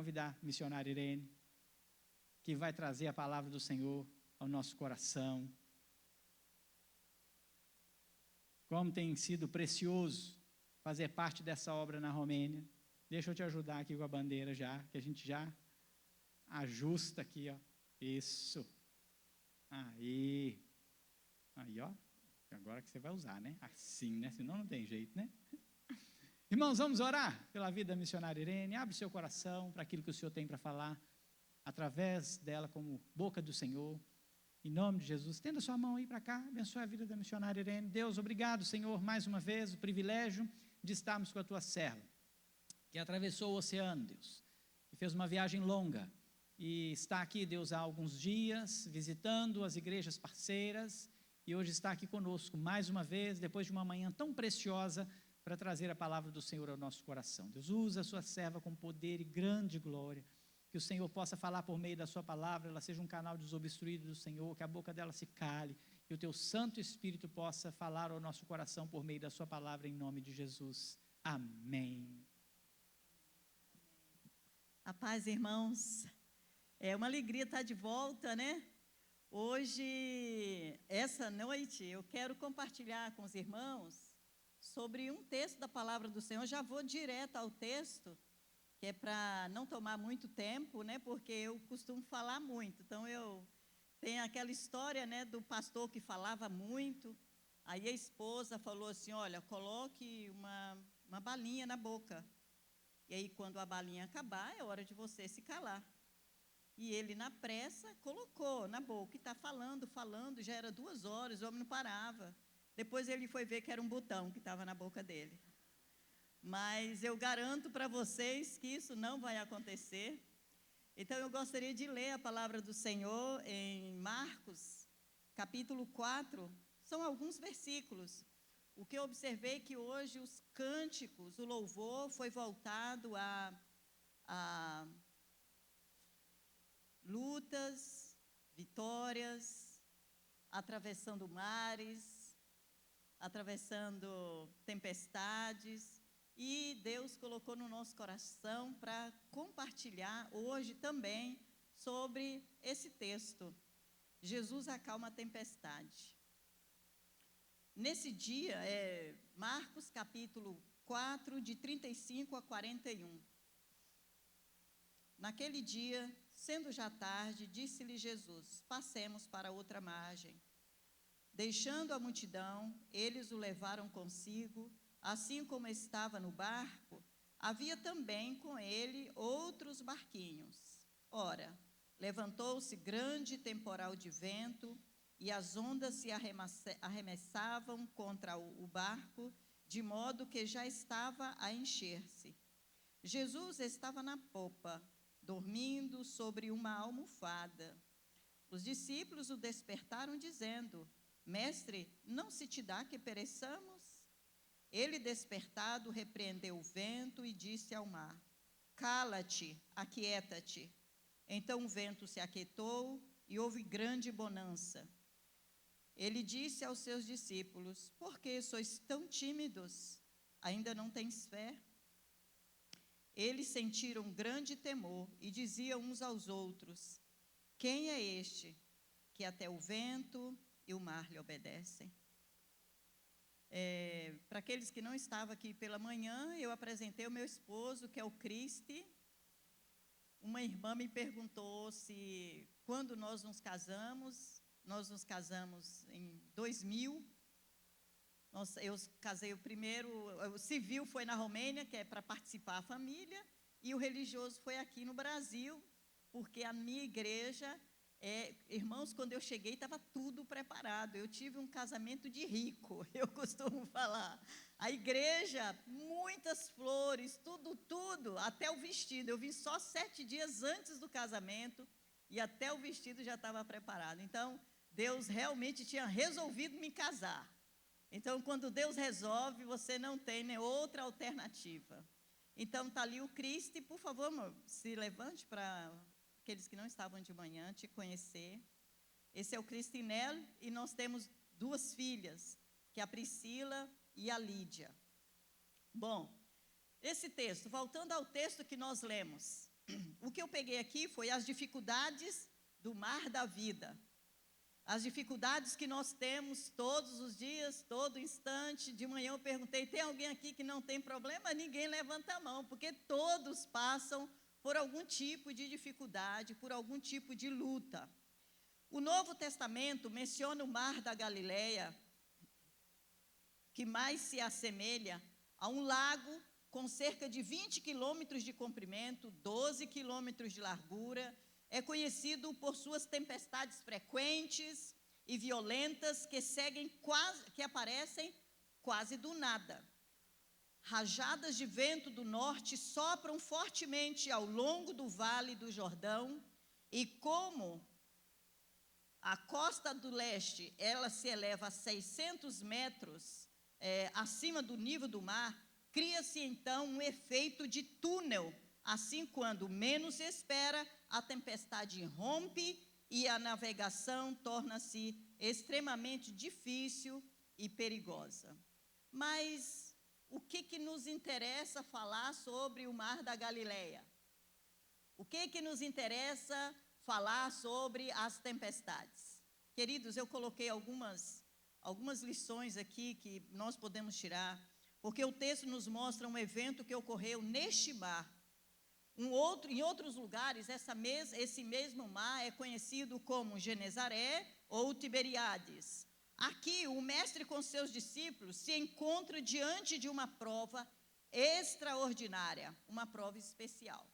convidar a missionária Irene, que vai trazer a palavra do Senhor ao nosso coração. Como tem sido precioso fazer parte dessa obra na Romênia. Deixa eu te ajudar aqui com a bandeira já, que a gente já ajusta aqui, ó. Isso. Aí, ó. Agora que você vai usar, né? Assim, né? Senão não tem jeito, né? Irmãos, vamos orar pela vida da missionária Irene. Abre o seu coração para aquilo que o Senhor tem para falar, através dela como boca do Senhor. Em nome de Jesus, estenda sua mão aí para cá, abençoe a vida da missionária Irene. Deus, obrigado, Senhor, mais uma vez, o privilégio de estarmos com a tua serva, que atravessou o oceano, Deus, que fez uma viagem longa, e está aqui, Deus, há alguns dias, visitando as igrejas parceiras, e hoje está aqui conosco, mais uma vez, depois de uma manhã tão preciosa, para trazer a palavra do Senhor ao nosso coração. Deus, usa a sua serva com poder e grande glória, que o Senhor possa falar por meio da sua palavra, ela seja um canal desobstruído do Senhor, que a boca dela se cale, e o teu Santo Espírito possa falar ao nosso coração por meio da sua palavra, em nome de Jesus. Amém. A paz, irmãos. É uma alegria estar de volta, né? Hoje, essa noite, eu quero compartilhar com os irmãos sobre um texto da palavra do Senhor. Já vou direto ao texto, que é para não tomar muito tempo, né? Porque eu costumo falar muito. Então, eu tenho aquela história, né, do pastor que falava muito. Aí a esposa falou assim, olha, coloque uma balinha na boca. E aí, quando a balinha acabar, é hora de você se calar. E ele, na pressa, colocou na boca, e está falando, já era 2 horas, o homem não parava. Depois ele foi ver que era um botão que estava na boca dele. Mas eu garanto para vocês que isso não vai acontecer. Então, eu gostaria de ler a palavra do Senhor em Marcos, capítulo 4, são alguns versículos. O que eu observei é que hoje os cânticos, o louvor foi voltado a lutas, vitórias, atravessando mares, atravessando tempestades, e Deus colocou no nosso coração para compartilhar hoje também sobre esse texto. Jesus acalma a tempestade. Nesse dia, Marcos capítulo 4, de 35 a 41. Naquele dia, sendo já tarde, disse-lhe Jesus, passemos para outra margem. Deixando a multidão, eles o levaram consigo, assim como estava no barco, havia também com ele outros barquinhos. Ora, levantou-se grande temporal de vento, e as ondas se arremessavam contra o barco, de modo que já estava a encher-se. Jesus estava na popa, dormindo sobre uma almofada. Os discípulos o despertaram, dizendo, Mestre, não se te dá que pereçamos? Ele, despertado, repreendeu o vento e disse ao mar, cala-te, aquieta-te. Então o vento se aquietou e houve grande bonança. Ele disse aos seus discípulos, por que sois tão tímidos? Ainda não tens fé? Eles sentiram grande temor e diziam uns aos outros, quem é este que até o vento e o mar lhe obedecem? Para aqueles que não estavam aqui pela manhã, eu apresentei o meu esposo, que é o Cristi. Uma irmã me perguntou se, quando nós nos casamos em 2000, eu casei o primeiro, o civil foi na Romênia, que é para participar a família, e o religioso foi aqui no Brasil, porque a minha igreja, irmãos, quando eu cheguei estava tudo preparado, eu tive um casamento de rico, eu costumo falar, a igreja, muitas flores, tudo, até o vestido, eu vim só 7 dias antes do casamento, e até o vestido já estava preparado. Então, Deus realmente tinha resolvido me casar. Então, quando Deus resolve, você não tem nem outra alternativa. Então, está ali o Cristo, por favor, amor, se levante para aqueles que não estavam de manhã te conhecer. Esse é o Cristinel, e nós temos 2 filhas, que é a Priscila e a Lídia. Bom, esse texto, voltando ao texto que nós lemos, o que eu peguei aqui foi as dificuldades do mar da vida. As dificuldades que nós temos todos os dias, todo instante. De manhã eu perguntei, tem alguém aqui que não tem problema? Ninguém levanta a mão, porque todos passam por algum tipo de dificuldade, por algum tipo de luta. O Novo Testamento menciona o mar da Galileia, que mais se assemelha a um lago com cerca de 20 quilômetros de comprimento, 12 quilômetros de largura. É conhecido por suas tempestades frequentes e violentas que aparecem quase do nada. Rajadas de vento do norte sopram fortemente ao longo do Vale do Jordão, e como a costa do leste ela se eleva a 600 metros acima do nível do mar, cria-se então um efeito de túnel. Assim, quando menos se espera, a tempestade rompe e a navegação torna-se extremamente difícil e perigosa. Mas o que nos interessa falar sobre o mar da Galileia? O que nos interessa falar sobre as tempestades? Queridos, eu coloquei algumas lições aqui que nós podemos tirar, porque o texto nos mostra um evento que ocorreu neste mar. Em outros lugares, esse mesmo mar é conhecido como Genezaré ou Tiberíades. Aqui, o mestre com seus discípulos se encontra diante de uma prova extraordinária, uma prova especial.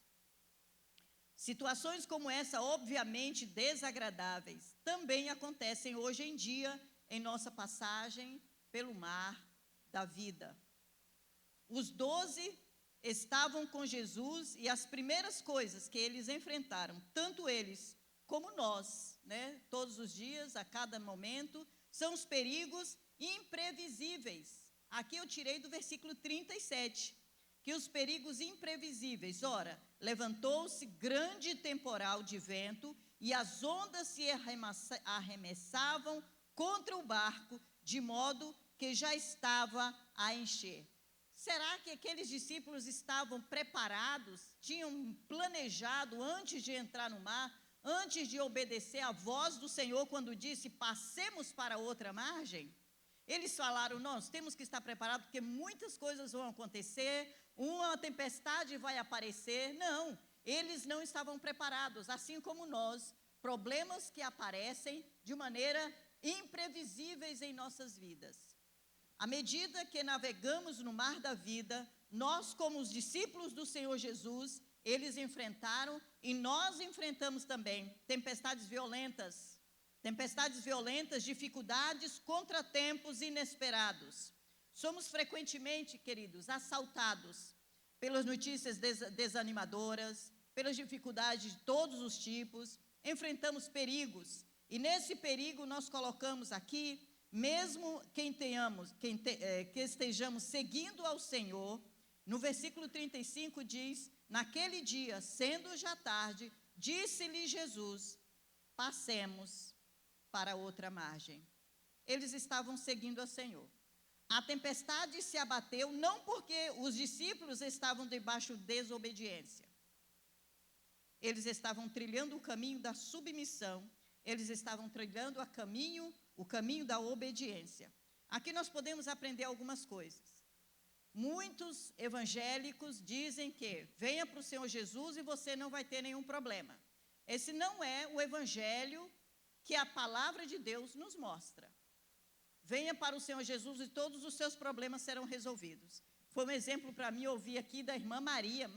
Situações como essa, obviamente desagradáveis, também acontecem hoje em dia em nossa passagem pelo mar da vida. Os 12 estavam com Jesus e as primeiras coisas que eles enfrentaram, tanto eles como nós, todos os dias, a cada momento, são os perigos imprevisíveis. Aqui eu tirei do versículo 37, que os perigos imprevisíveis, ora, levantou-se grande temporal de vento e as ondas se arremessavam contra o barco, de modo que já estava a encher. Será que aqueles discípulos estavam preparados, tinham planejado antes de entrar no mar, antes de obedecer à voz do Senhor quando disse, passemos para outra margem? Eles falaram, nós temos que estar preparados porque muitas coisas vão acontecer, uma tempestade vai aparecer. Não, eles não estavam preparados, assim como nós, problemas que aparecem de maneira imprevisíveis em nossas vidas. À medida que navegamos no mar da vida, nós, como os discípulos do Senhor Jesus, eles enfrentaram e nós enfrentamos também tempestades violentas, dificuldades, contratempos inesperados. Somos frequentemente, queridos, assaltados pelas notícias desanimadoras, pelas dificuldades de todos os tipos, enfrentamos perigos, e nesse perigo nós colocamos aqui, mesmo que estejamos seguindo ao Senhor, no versículo 35 diz, naquele dia, sendo já tarde, disse-lhe Jesus, passemos para outra margem. Eles estavam seguindo ao Senhor. A tempestade se abateu, não porque os discípulos estavam debaixo de desobediência. Eles estavam trilhando o caminho da submissão, eles estavam trilhando o caminho da obediência. Aqui nós podemos aprender algumas coisas. Muitos evangélicos dizem que venha para o Senhor Jesus e você não vai ter nenhum problema. Esse não é o evangelho que a palavra de Deus nos mostra. Venha para o Senhor Jesus e todos os seus problemas serão resolvidos. Foi um exemplo para mim ouvir aqui da irmã Maria,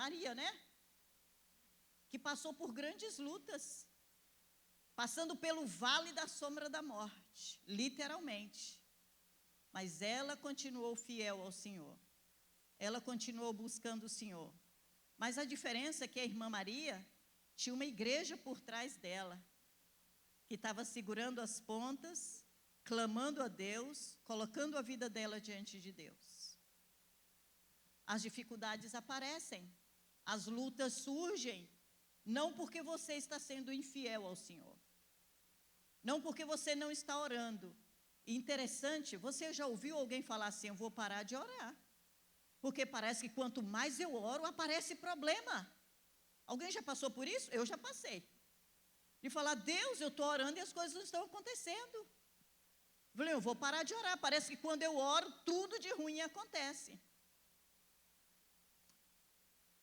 que passou por grandes lutas, passando pelo vale da sombra da morte, literalmente. Mas ela continuou fiel ao Senhor. Ela continuou buscando o Senhor. Mas a diferença é que a irmã Maria tinha uma igreja por trás dela, que estava segurando as pontas, clamando a Deus, colocando a vida dela diante de Deus. As dificuldades aparecem, as lutas surgem, não porque você está sendo infiel ao Senhor, não porque você não está orando. Interessante, você já ouviu alguém falar assim, eu vou parar de orar, porque parece que quanto mais eu oro, aparece problema. Alguém já passou por isso? Eu já passei. De falar, Deus, eu estou orando e as coisas não estão acontecendo. Eu falei, eu vou parar de orar. Parece que quando eu oro, tudo de ruim acontece.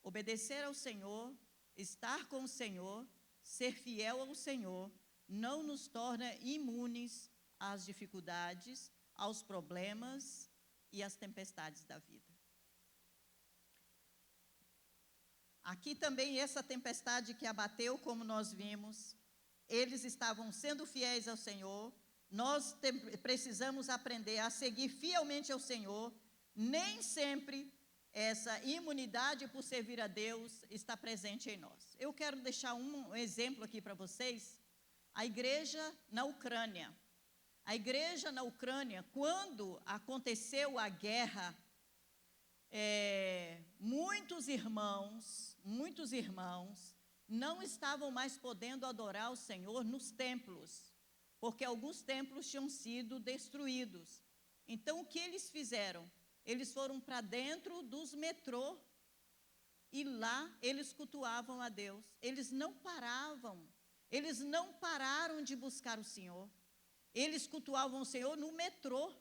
Obedecer ao Senhor, estar com o Senhor, ser fiel ao Senhor, não nos torna imunes às dificuldades, aos problemas e às tempestades da vida. Aqui também essa tempestade que abateu, como nós vimos, eles estavam sendo fiéis ao Senhor. Nós precisamos aprender a seguir fielmente ao Senhor. Nem sempre essa imunidade por servir a Deus está presente em nós. Eu quero deixar um exemplo aqui para vocês. A igreja na Ucrânia. A igreja na Ucrânia, quando aconteceu a guerra, muitos irmãos não estavam mais podendo adorar o Senhor nos templos, porque alguns templos tinham sido destruídos. Então, o que eles fizeram? Eles foram para dentro dos metrô e lá eles cultuavam a Deus. Eles não pararam de buscar o Senhor. Eles cultuavam o Senhor no metrô.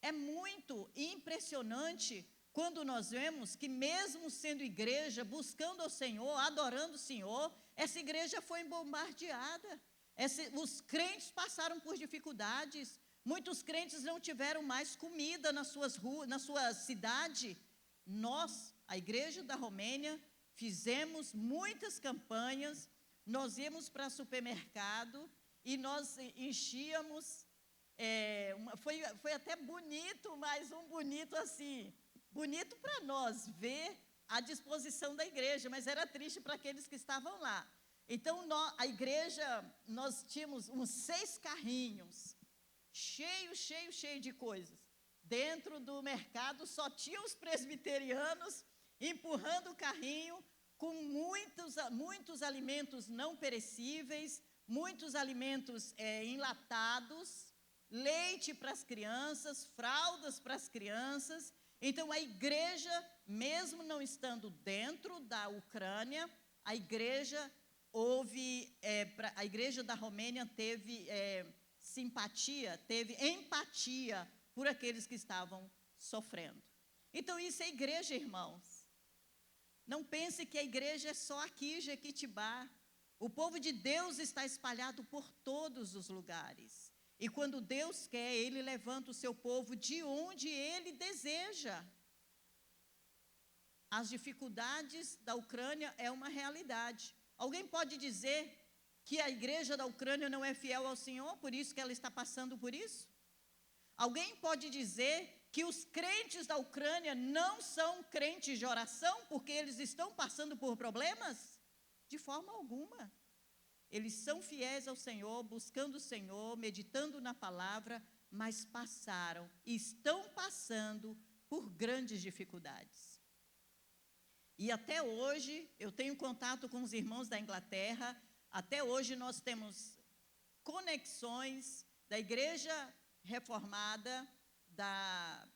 É muito impressionante quando nós vemos que mesmo sendo igreja, buscando ao Senhor, adorando o Senhor, essa igreja foi bombardeada. Os crentes passaram por dificuldades. Muitos crentes não tiveram mais comida nas suas ruas, na sua cidade. Nós, a igreja da Romênia, fizemos muitas campanhas. Nós íamos para supermercado e nós enchíamos. Foi até bonito, mas um bonito assim, bonito para nós ver a disposição da igreja, mas era triste para aqueles que estavam lá. Então, a igreja, nós tínhamos uns 6 carrinhos, cheio de coisas. Dentro do mercado só tinha os presbiterianos empurrando o carrinho com muitos alimentos não perecíveis, muitos alimentos enlatados, leite para as crianças, fraldas para as crianças. Então, a igreja, mesmo não estando dentro da Ucrânia, a igreja da Romênia teve simpatia, teve empatia por aqueles que estavam sofrendo. Então, isso é igreja, irmãos. Não pense que a igreja é só aqui, Jequitibá. O povo de Deus está espalhado por todos os lugares. E quando Deus quer, Ele levanta o seu povo de onde Ele deseja. As dificuldades da Ucrânia é uma realidade. Alguém pode dizer que a igreja da Ucrânia não é fiel ao Senhor, por isso que ela está passando por isso? Alguém pode dizer que os crentes da Ucrânia não são crentes de oração, porque eles estão passando por problemas? De forma alguma. Eles são fiéis ao Senhor, buscando o Senhor, meditando na palavra, mas estão passando por grandes dificuldades. E até hoje, eu tenho contato com os irmãos da Inglaterra, até hoje nós temos conexões da igreja reformada da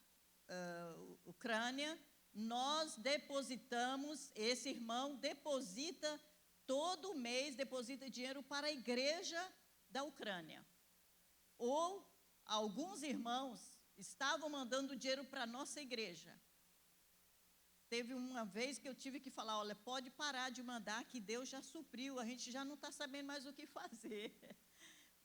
Ucrânia. Nós depositamos, esse irmão deposita todo mês, deposita dinheiro para a igreja da Ucrânia. Ou alguns irmãos estavam mandando dinheiro para a nossa igreja. Teve uma vez que eu tive que falar, olha, pode parar de mandar, que Deus já supriu, a gente já não está sabendo mais o que fazer.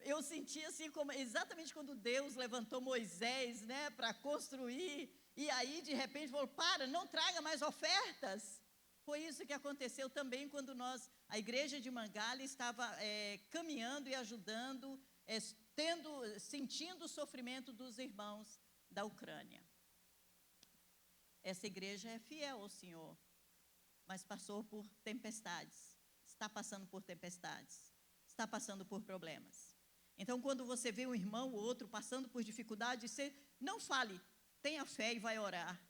Eu senti assim, exatamente quando Deus levantou Moisés, né, para construir, e aí de repente falou, não traga mais ofertas. Foi isso que aconteceu também quando a igreja de Mangalha estava caminhando e ajudando, sentindo o sofrimento dos irmãos da Ucrânia. Essa igreja é fiel ao Senhor, mas passou por tempestades, está passando por tempestades, está passando por problemas. Então, quando você vê um irmão ou outro passando por dificuldade, você não fale, tenha fé e vai orar.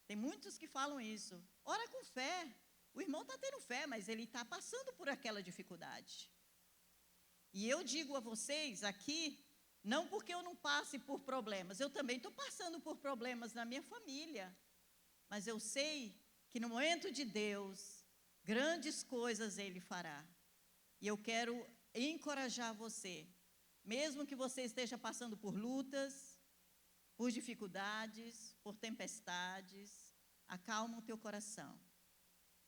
Tem muitos que falam isso, ora com fé, o irmão está tendo fé, mas ele está passando por aquela dificuldade. E eu digo a vocês aqui, não porque eu não passe por problemas, eu também estou passando por problemas na minha família, mas eu sei que no momento de Deus, grandes coisas Ele fará. E eu quero encorajar você, mesmo que você esteja passando por lutas, por dificuldades, por tempestades, acalma o teu coração,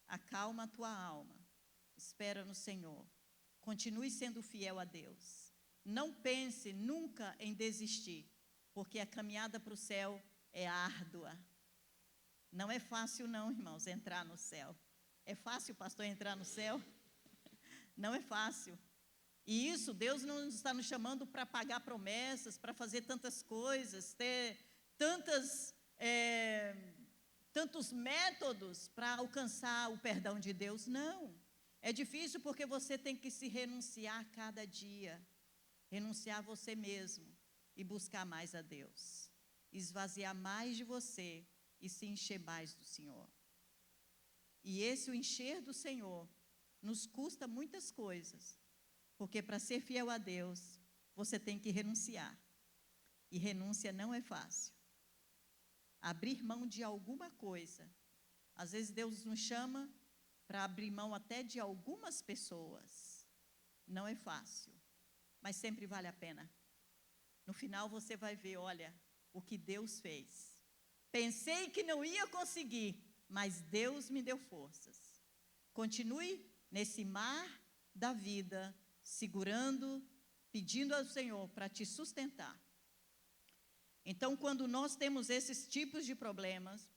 acalma a tua alma, espera no Senhor, continue sendo fiel a Deus. Não pense nunca em desistir, porque a caminhada para o céu é árdua. Não é fácil não, irmãos, entrar no céu. É fácil, pastor, entrar no céu? Não é fácil. E isso, Deus não está nos chamando para pagar promessas, para fazer tantas coisas, ter tantos métodos para alcançar o perdão de Deus. Não. É difícil porque você tem que se renunciar cada dia, renunciar a você mesmo e buscar mais a Deus, esvaziar mais de você e se encher mais do Senhor. E esse o encher do Senhor nos custa muitas coisas, porque para ser fiel a Deus, você tem que renunciar. E renúncia não é fácil. Abrir mão de alguma coisa. Às vezes Deus nos chama para abrir mão até de algumas pessoas. Não é fácil, mas sempre vale a pena. No final você vai ver, olha, o que Deus fez. Pensei que não ia conseguir, mas Deus me deu forças. Continue nesse mar da vida, segurando, pedindo ao Senhor para te sustentar. Então, quando nós temos esses tipos de problemas,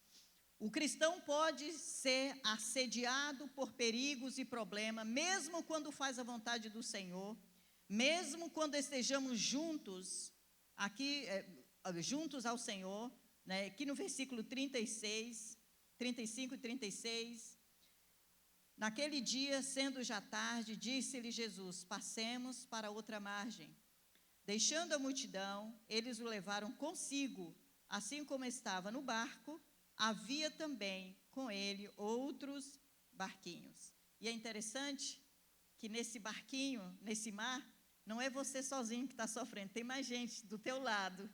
o cristão pode ser assediado por perigos e problemas, mesmo quando faz a vontade do Senhor, mesmo quando estejamos juntos, aqui, juntos ao Senhor, né, aqui no versículo 35 e 36, naquele dia, sendo já tarde, disse-lhe Jesus, passemos para outra margem. Deixando a multidão, eles o levaram consigo, assim como estava no barco, havia também com ele outros barquinhos. E é interessante que nesse barquinho, nesse mar, não é você sozinho que está sofrendo, tem mais gente do teu lado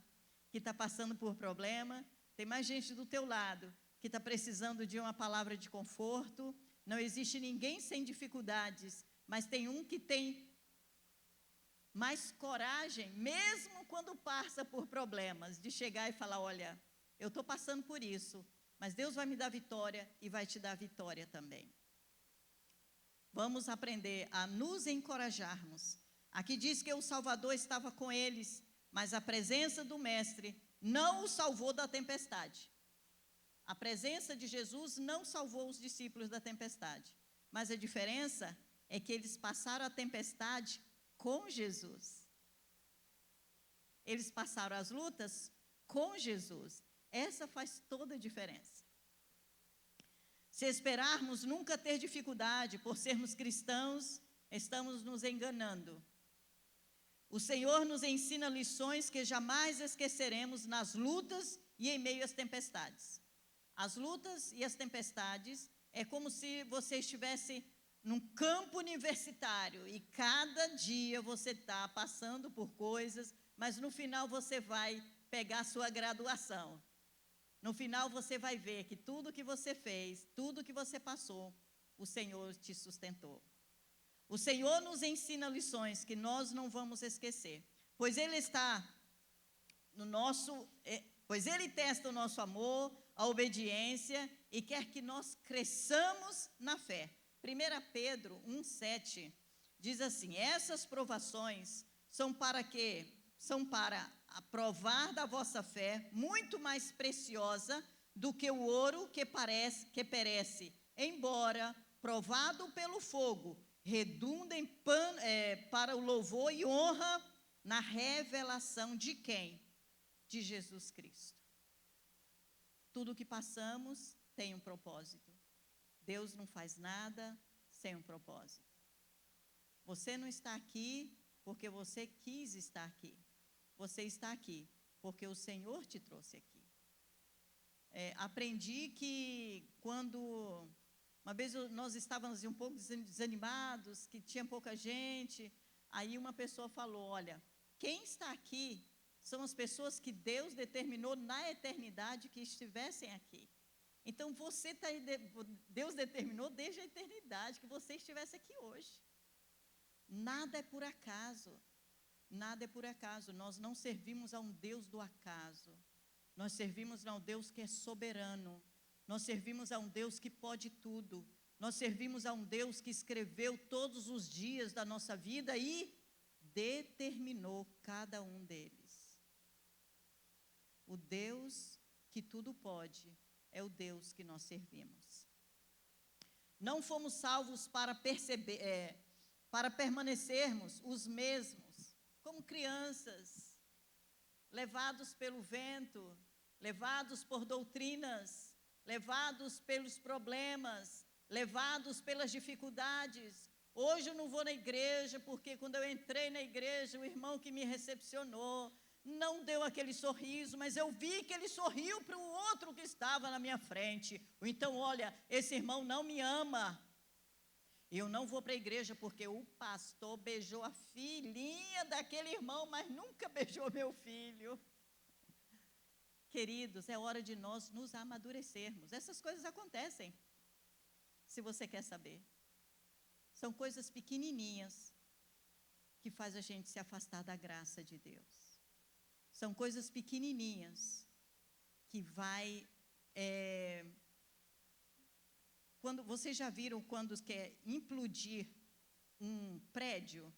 que está passando por problema, tem mais gente do teu lado que está precisando de uma palavra de conforto. Não existe ninguém sem dificuldades, mas tem um que tem mais coragem, mesmo quando passa por problemas, de chegar e falar, olha, eu estou passando por isso, mas Deus vai me dar vitória e vai te dar vitória também. Vamos aprender a nos encorajarmos. Aqui diz que o Salvador estava com eles, mas a presença do Mestre não o salvou da tempestade. A presença de Jesus não salvou os discípulos da tempestade, mas a diferença é que eles passaram a tempestade com Jesus. Eles passaram as lutas com Jesus. Essa faz toda a diferença. Se esperarmos nunca ter dificuldade por sermos cristãos, estamos nos enganando. O Senhor nos ensina lições que jamais esqueceremos nas lutas e em meio às tempestades. As lutas e as tempestades é como se você estivesse num campo universitário e cada dia você está passando por coisas, mas no final você vai pegar a sua graduação. No final você vai ver que tudo que você fez, tudo que você passou, o Senhor te sustentou. O Senhor nos ensina lições que nós não vamos esquecer, pois Ele testa o nosso amor, a obediência e quer que nós cresçamos na fé. 1 Pedro 1,7 diz assim, essas provações são para quê? São para provar da vossa fé, muito mais preciosa do que o ouro que perece, embora provado pelo fogo, redunda para o louvor e honra na revelação de quem? De Jesus Cristo. Tudo que passamos tem um propósito. Deus não faz nada sem um propósito. Você não está aqui porque você quis estar aqui. Você está aqui porque o Senhor te trouxe aqui. Aprendi que quando, uma vez nós estávamos um pouco desanimados, que tinha pouca gente, aí uma pessoa falou, olha, quem está aqui são as pessoas que Deus determinou na eternidade que estivessem aqui. Então, Deus determinou desde a eternidade que você estivesse aqui hoje. Nada é por acaso. Nada é por acaso. Nós não servimos a um Deus do acaso. Nós servimos a um Deus que é soberano. Nós servimos a um Deus que pode tudo. Nós servimos a um Deus que escreveu todos os dias da nossa vida e determinou cada um deles. O Deus que tudo pode é o Deus que nós servimos. Não fomos salvos para permanecermos os mesmos, como crianças, levados pelo vento, levados por doutrinas, levados pelos problemas, levados pelas dificuldades. Hoje eu não vou na igreja, porque quando eu entrei na igreja, o irmão que me recepcionou não deu aquele sorriso, mas eu vi que ele sorriu para o outro que estava na minha frente. Então, olha, esse irmão não me ama. Eu não vou para a igreja porque o pastor beijou a filhinha daquele irmão, mas nunca beijou meu filho. Queridos, é hora de nós nos amadurecermos. Essas coisas acontecem, se você quer saber. São coisas pequenininhas que faz a gente se afastar da graça de Deus. São coisas pequenininhas que vai... Quando, vocês já viram quando quer implodir um prédio?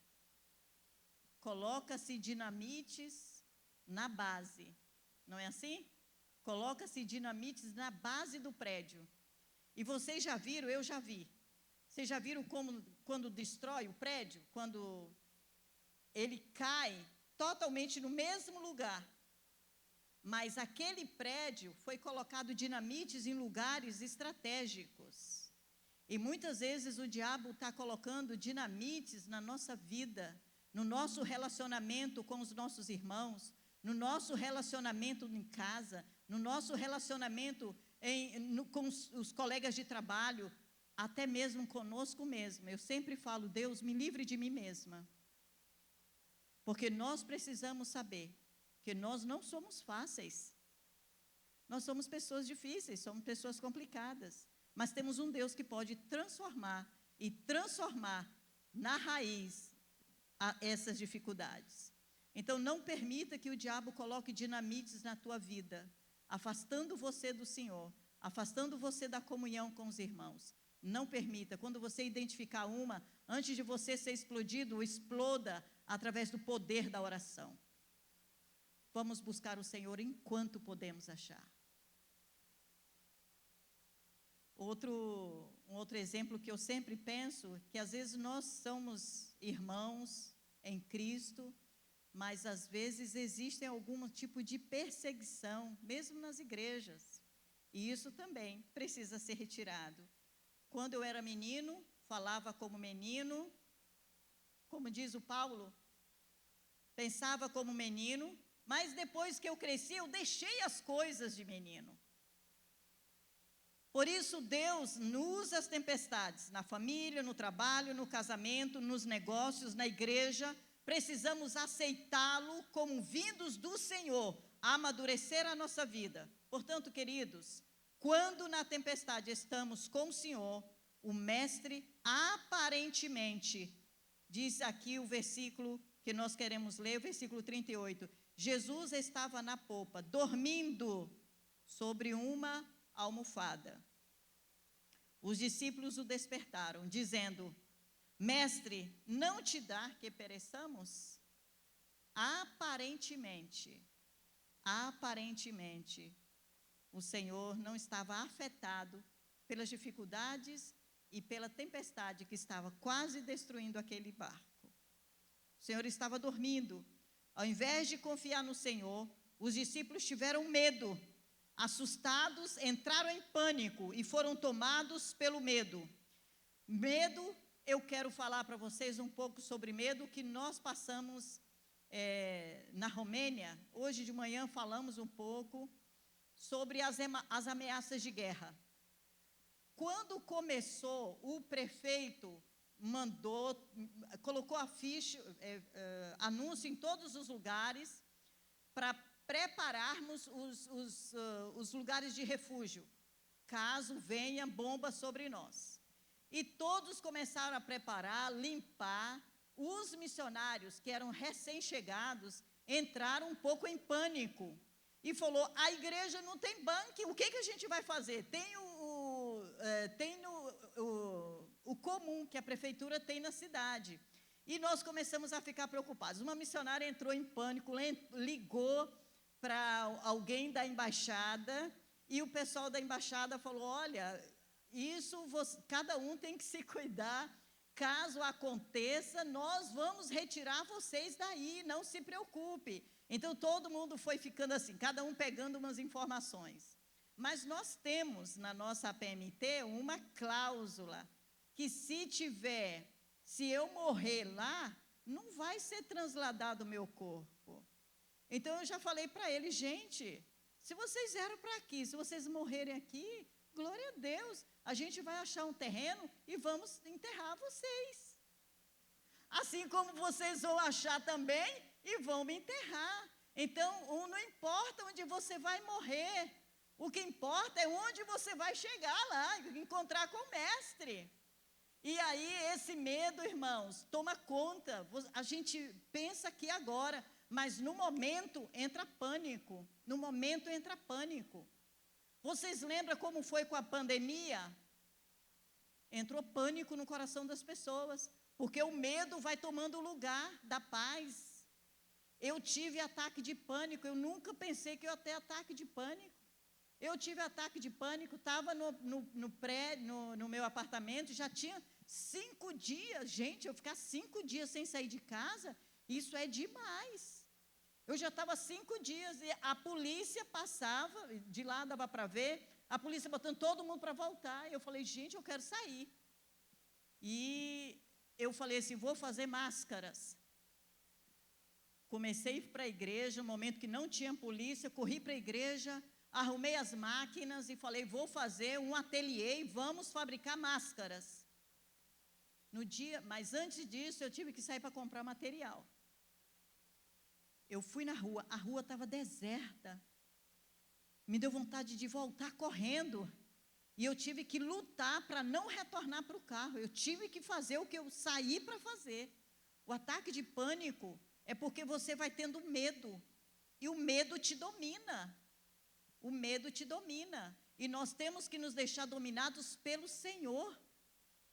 Coloca-se dinamites na base, não é assim? Coloca-se dinamites na base do prédio. E vocês já viram, eu já vi. Vocês já viram como, quando destrói o prédio? Quando ele cai totalmente no mesmo lugar. Mas aquele prédio foi colocado dinamites em lugares estratégicos. E muitas vezes o diabo está colocando dinamites na nossa vida, no nosso relacionamento com os nossos irmãos, no nosso relacionamento em casa, no nosso relacionamento com os colegas de trabalho, até mesmo conosco mesmo. Eu sempre falo, Deus, me livre de mim mesma. Porque nós precisamos saber que nós não somos fáceis. Nós somos pessoas difíceis, somos pessoas complicadas. Mas temos um Deus que pode transformar na raiz essas dificuldades. Então, não permita que o diabo coloque dinamites na tua vida, afastando você do Senhor, afastando você da comunhão com os irmãos. Não permita. Quando você identificar uma, antes de você ser explodido, exploda através do poder da oração. Vamos buscar o Senhor enquanto podemos achar. Um outro exemplo que eu sempre penso, que às vezes nós somos irmãos em Cristo, mas às vezes existe algum tipo de perseguição, mesmo nas igrejas. E isso também precisa ser retirado. Quando eu era menino, falava como menino, como diz o Paulo, pensava como menino, mas depois que eu cresci, eu deixei as coisas de menino. Por isso, Deus usa as tempestades, na família, no trabalho, no casamento, nos negócios, na igreja. Precisamos aceitá-lo como vindos do Senhor, a amadurecer a nossa vida. Portanto, queridos, quando na tempestade estamos com o Senhor, o Mestre aparentemente, diz aqui o versículo que nós queremos ler, o versículo 38, Jesus estava na popa, dormindo sobre uma almofada. Os discípulos o despertaram, dizendo, Mestre, não te dá que pereçamos? Aparentemente, o Senhor não estava afetado pelas dificuldades e pela tempestade que estava quase destruindo aquele barco. O Senhor estava dormindo. Ao invés de confiar no Senhor, os discípulos tiveram medo. Assustados, entraram em pânico e foram tomados pelo medo. Medo, eu quero falar para vocês um pouco sobre medo que nós passamos na Romênia. Hoje de manhã falamos um pouco sobre as ameaças de guerra. Quando começou, o prefeito colocou anúncio em todos os lugares para prepararmos os lugares de refúgio. caso venha bomba sobre nós. E todos começaram a preparar, limpar. Os missionários, que eram recém-chegados, entraram um pouco em pânico. E falou, a igreja não tem bunker, o que a gente vai fazer? Tem o comum que a prefeitura tem na cidade. E nós começamos a ficar preocupados. Uma missionária entrou em pânico, ligou para alguém da embaixada, e o pessoal da embaixada falou, olha, cada um tem que se cuidar, caso aconteça, nós vamos retirar vocês daí, não se preocupe. Então, todo mundo foi ficando assim, cada um pegando umas informações. Mas nós temos na nossa APMT uma cláusula, que se eu morrer lá, não vai ser transladado o meu corpo. Então, eu já falei para ele, gente, se vocês vieram para aqui, se vocês morrerem aqui, glória a Deus, a gente vai achar um terreno e vamos enterrar vocês. Assim como vocês vão achar também e vão me enterrar. Então, não importa onde você vai morrer, o que importa é onde você vai chegar lá, encontrar com o mestre. E aí, esse medo, irmãos, toma conta. A gente pensa aqui agora, mas no momento entra pânico. No momento entra pânico. Vocês lembram como foi com a pandemia? Entrou pânico no coração das pessoas, porque o medo vai tomando o lugar da paz. Eu tive ataque de pânico, eu nunca pensei que eu ia ter ataque de pânico. Eu tive ataque de pânico, estava no meu apartamento, já tinha 5 dias, gente, eu ficar 5 dias sem sair de casa, isso é demais. Eu já estava 5 dias e a polícia passava, de lá dava para ver, a polícia botando todo mundo para voltar. Eu falei, gente, eu quero sair. E eu falei assim, vou fazer máscaras. Comecei a ir para a igreja, no momento que não tinha polícia, corri para a igreja, arrumei as máquinas e falei, vou fazer um ateliê e vamos fabricar máscaras. Mas antes disso, eu tive que sair para comprar material. Eu fui na rua, a rua estava deserta. Me deu vontade de voltar correndo. E eu tive que lutar para não retornar para o carro. Eu tive que fazer o que eu saí para fazer. O ataque de pânico é porque você vai tendo medo. E o medo te domina. O medo te domina. E nós temos que nos deixar dominados pelo Senhor.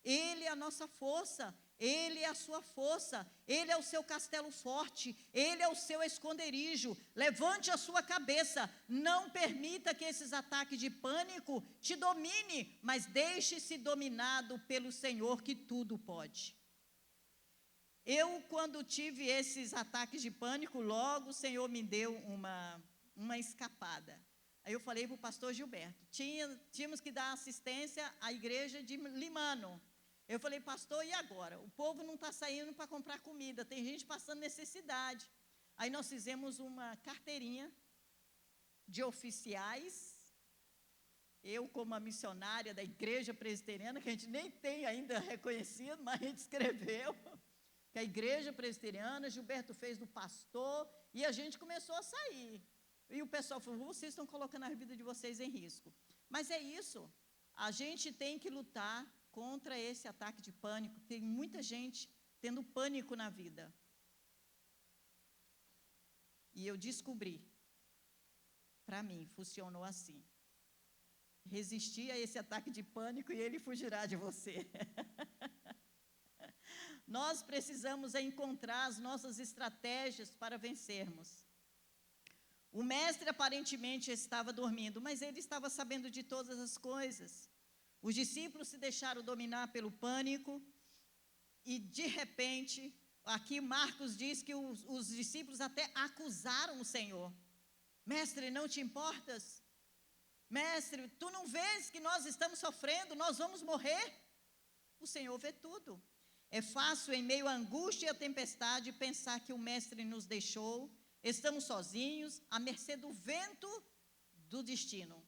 Ele é a nossa força. Ele é a sua força, Ele é o seu castelo forte, Ele é o seu esconderijo. Levante a sua cabeça, não permita que esses ataques de pânico te domine, mas deixe-se dominado pelo Senhor, que tudo pode. Eu, quando tive esses ataques de pânico, logo o Senhor me deu uma escapada. Aí eu falei para o pastor Gilberto, tínhamos que dar assistência à igreja de Limano. Eu falei, pastor, e agora? O povo não está saindo para comprar comida, tem gente passando necessidade. Aí nós fizemos uma carteirinha de oficiais, eu como a missionária da igreja presbiteriana, que a gente nem tem ainda reconhecido, mas a gente escreveu, que a igreja presbiteriana, Gilberto fez do pastor, e a gente começou a sair. E o pessoal falou, vocês estão colocando a vida de vocês em risco. Mas é isso, a gente tem que lutar contra esse ataque de pânico. Tem muita gente tendo pânico na vida. E eu descobri, para mim, funcionou assim. Resistir a esse ataque de pânico e ele fugirá de você. Nós precisamos encontrar as nossas estratégias para vencermos. O mestre aparentemente estava dormindo, mas ele estava sabendo de todas as coisas. Os discípulos se deixaram dominar pelo pânico e, de repente, aqui Marcos diz que os discípulos até acusaram o Senhor. Mestre, não te importas? Mestre, tu não vês que nós estamos sofrendo, nós vamos morrer? O Senhor vê tudo. É fácil, em meio à angústia e à tempestade, pensar que o Mestre nos deixou, estamos sozinhos, à mercê do vento do destino.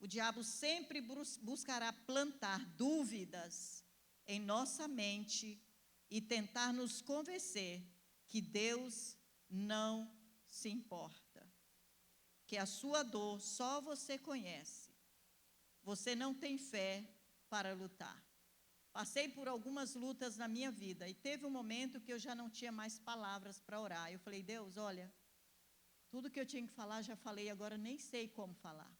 O diabo sempre buscará plantar dúvidas em nossa mente e tentar nos convencer que Deus não se importa, que a sua dor só você conhece. você não tem fé para lutar. Passei por algumas lutas na minha vida e teve um momento que eu já não tinha mais palavras para orar. Eu falei, Deus, olha, tudo que eu tinha que falar já falei, agora nem sei como falar.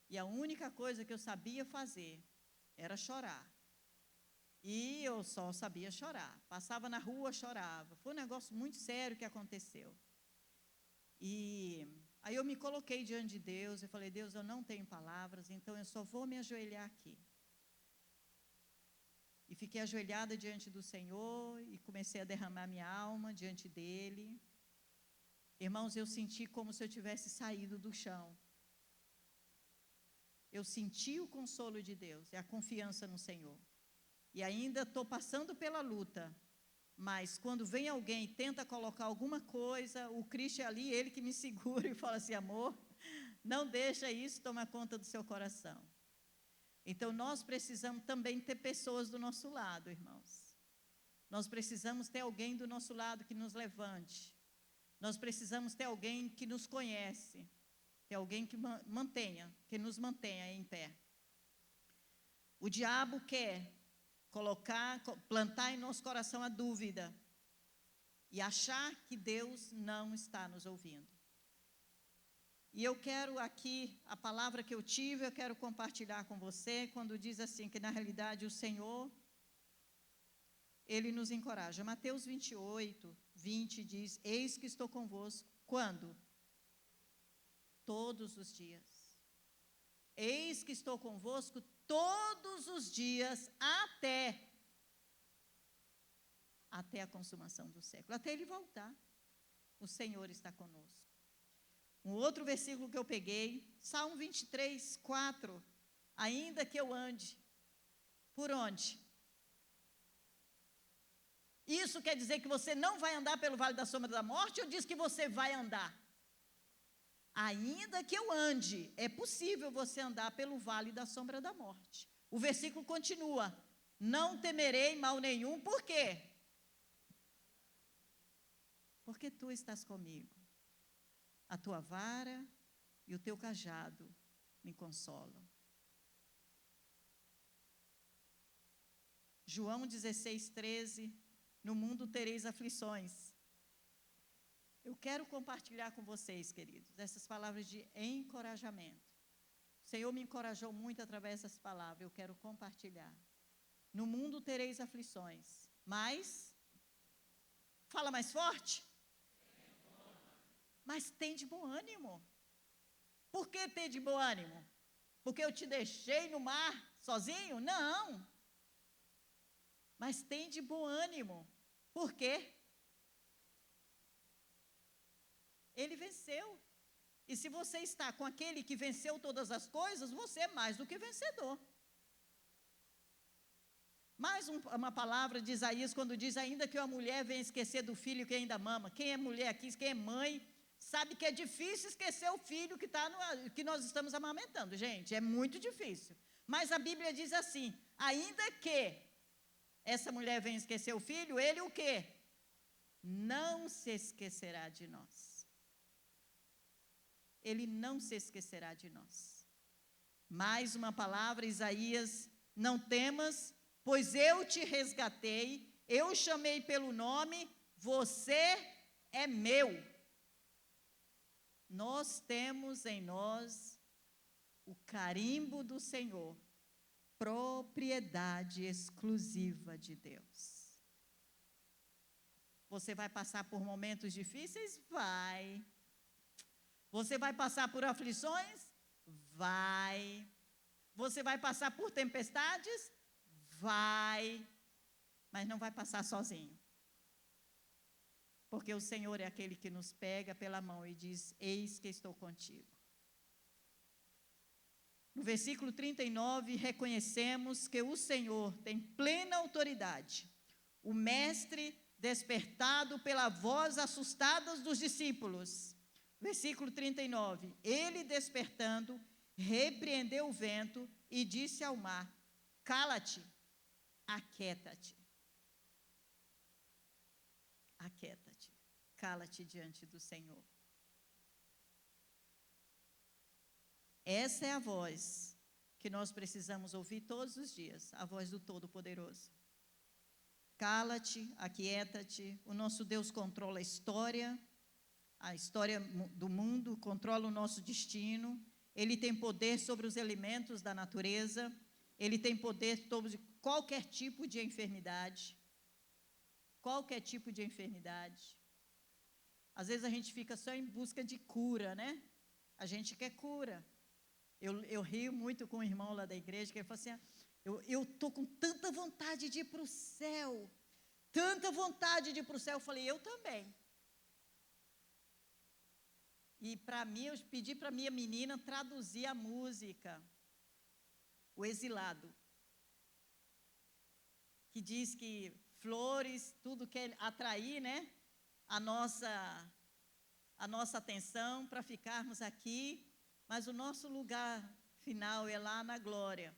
E a única coisa que eu sabia fazer era chorar. E eu só sabia chorar. Passava na rua, chorava. Foi um negócio muito sério que aconteceu. E aí eu me coloquei diante de Deus e falei, Deus, eu não tenho palavras, então eu só vou me ajoelhar aqui. E fiquei ajoelhada diante do Senhor e comecei a derramar minha alma diante dEle. Irmãos, eu senti como se eu tivesse saído do chão. Eu senti o consolo de Deus e a confiança no Senhor. E ainda estou passando pela luta, mas quando vem alguém e tenta colocar alguma coisa, o Cristo é ali, ele que me segura e fala assim, amor, não deixa isso tomar conta do seu coração. Então, nós precisamos também ter pessoas do nosso lado, irmãos. Nós precisamos ter alguém do nosso lado que nos levante. Nós precisamos ter alguém que nos conhece. Ter alguém que nos mantenha em pé. O diabo quer plantar em nosso coração a dúvida e achar que Deus não está nos ouvindo. E eu quero aqui, a palavra que eu tive, eu quero compartilhar com você, quando diz assim, que na realidade o Senhor, Ele nos encoraja. Mateus 28, 20 diz, eis que estou convosco. Quando? Todos os dias. Eis que estou convosco todos os dias, até a consumação do século, até Ele voltar. O Senhor está conosco. Um outro versículo que eu peguei, Salmo 23, 4. Ainda que eu ande, por onde? Isso quer dizer que você não vai andar pelo vale da sombra da morte, ou diz que você vai andar? Ainda que eu ande, é possível você andar pelo vale da sombra da morte. O versículo continua, não temerei mal nenhum, por quê? Porque tu estás comigo. A tua vara e o teu cajado me consolam. João 16, 13, no mundo tereis aflições. Eu quero compartilhar com vocês, queridos, essas palavras de encorajamento. O Senhor me encorajou muito através dessas palavras, eu quero compartilhar. No mundo tereis aflições, mas, fala mais forte. Mas tem de bom ânimo. Por que ter de bom ânimo? Porque eu te deixei no mar sozinho? Não. Mas tem de bom ânimo. Por quê? Ele venceu. E se você está com aquele que venceu todas as coisas, você é mais do que vencedor. Mais uma palavra de Isaías, quando diz, ainda que uma mulher venha esquecer do filho que ainda mama. Quem é mulher aqui, quem é mãe, sabe que é difícil esquecer o filho que nós estamos amamentando, gente, é muito difícil. Mas a Bíblia diz assim, ainda que essa mulher venha esquecer o filho, ele o quê? Não se esquecerá de nós. Ele não se esquecerá de nós. Mais uma palavra, Isaías, não temas, pois eu te resgatei, eu chamei pelo nome, você é meu. Nós temos em nós o carimbo do Senhor, propriedade exclusiva de Deus. Você vai passar por momentos difíceis? Vai. Você vai passar por aflições? Vai. Você vai passar por tempestades? Vai. Mas não vai passar sozinho. Porque o Senhor é aquele que nos pega pela mão e diz, eis que estou contigo. No versículo 39, reconhecemos que o Senhor tem plena autoridade. O mestre despertado pela voz assustada dos discípulos. Versículo 39, ele despertando, repreendeu o vento e disse ao mar, cala-te, aquieta-te. Aquieta-te, cala-te diante do Senhor. Essa é a voz que nós precisamos ouvir todos os dias, a voz do Todo-Poderoso. Cala-te, aquieta-te, o nosso Deus controla a história do mundo, controla o nosso destino, Ele tem poder sobre os elementos da natureza, Ele tem poder sobre qualquer tipo de enfermidade, Às vezes a gente fica só em busca de cura, né? A gente quer cura. Eu rio muito com o irmão lá da igreja, que ele fala assim, eu estou com tanta vontade de ir para o céu, eu falei, eu também. E para mim, eu pedi para minha menina traduzir a música, O Exilado, que diz que flores, tudo quer atrair, né, a nossa atenção para ficarmos aqui, mas o nosso lugar final é lá na glória.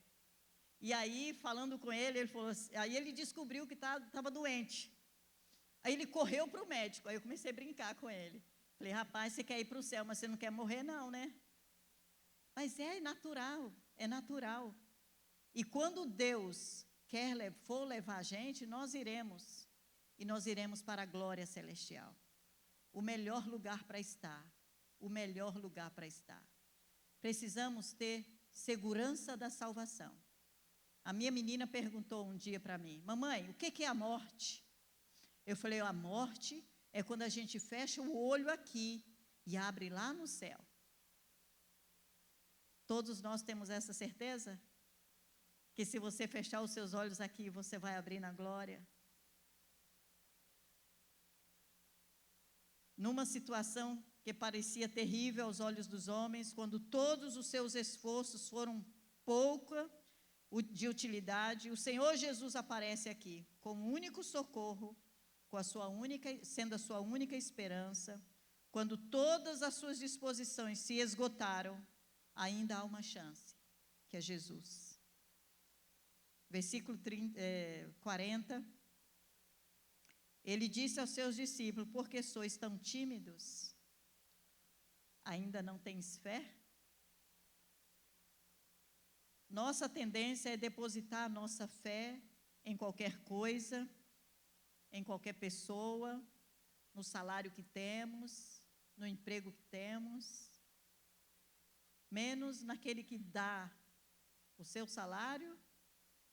E aí, falando com ele, ele falou assim, aí ele descobriu que estava doente. Aí ele correu para o médico, aí eu comecei a brincar com ele. Falei, rapaz, você quer ir para o céu, mas você não quer morrer não, né? Mas é natural. E quando Deus for levar a gente, nós iremos. E nós iremos para a glória celestial. O melhor lugar para estar. Precisamos ter segurança da salvação. A minha menina perguntou um dia para mim, mamãe, o que é a morte? Eu falei, a morte é quando a gente fecha o olho aqui e abre lá no céu. Todos nós temos essa certeza? Que se você fechar os seus olhos aqui, você vai abrir na glória? Numa situação que parecia terrível aos olhos dos homens, quando todos os seus esforços foram pouca de utilidade, o Senhor Jesus aparece aqui como único socorro, sendo a sua única esperança. Quando todas as suas disposições se esgotaram, ainda há uma chance, que é Jesus. Versículo 40, ele disse aos seus discípulos, por que sois tão tímidos? Ainda não tens fé? Nossa tendência é depositar a nossa fé em qualquer coisa, em qualquer pessoa, no salário que temos, no emprego que temos, menos naquele que dá o seu salário.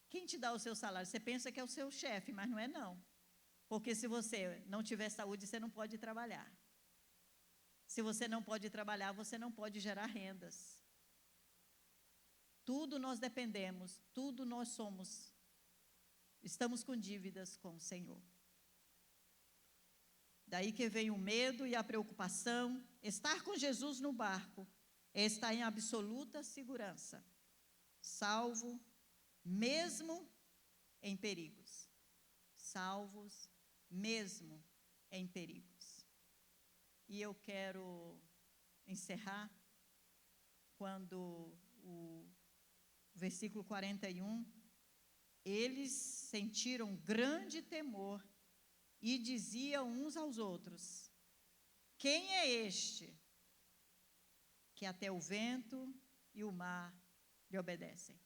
Quem te dá o seu salário? Você pensa que é o seu chefe, mas não é não. Porque se você não tiver saúde, você não pode trabalhar. Se você não pode trabalhar, você não pode gerar rendas. Tudo nós dependemos, tudo nós somos. Estamos com dívidas com o Senhor. Daí que vem o medo e a preocupação. Estar com Jesus no barco é estar em absoluta segurança, salvo, mesmo em perigos. Salvos, mesmo em perigos. E eu quero encerrar quando o versículo 41, eles sentiram grande temor e diziam uns aos outros, quem é este que até o vento e o mar lhe obedecem?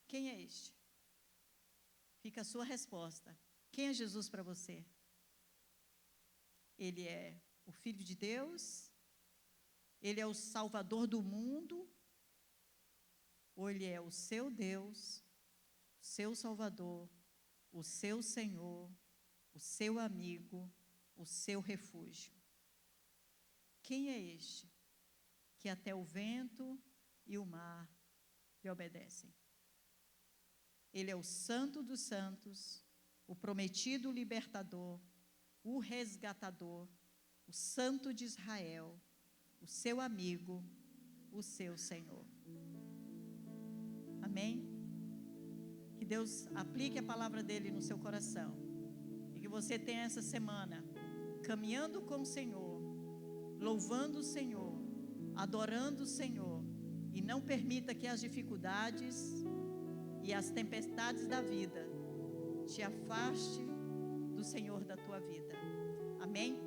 Quem é este? Fica a sua resposta. Quem é Jesus para você? Ele é o Filho de Deus? Ele é o Salvador do mundo? Ou Ele é o seu Deus, o seu Salvador, o seu Senhor, o seu amigo, o seu refúgio? Quem é este que até o vento e o mar lhe obedecem? Ele é o Santo dos Santos, o prometido libertador, o resgatador, o Santo de Israel, o seu amigo, o seu Senhor. Amém? Que Deus aplique a palavra dele no seu coração e que você tenha essa semana caminhando com o Senhor, louvando o Senhor, adorando o Senhor, e não permita que as dificuldades e as tempestades da vida te afaste do Senhor da tua vida. Amém?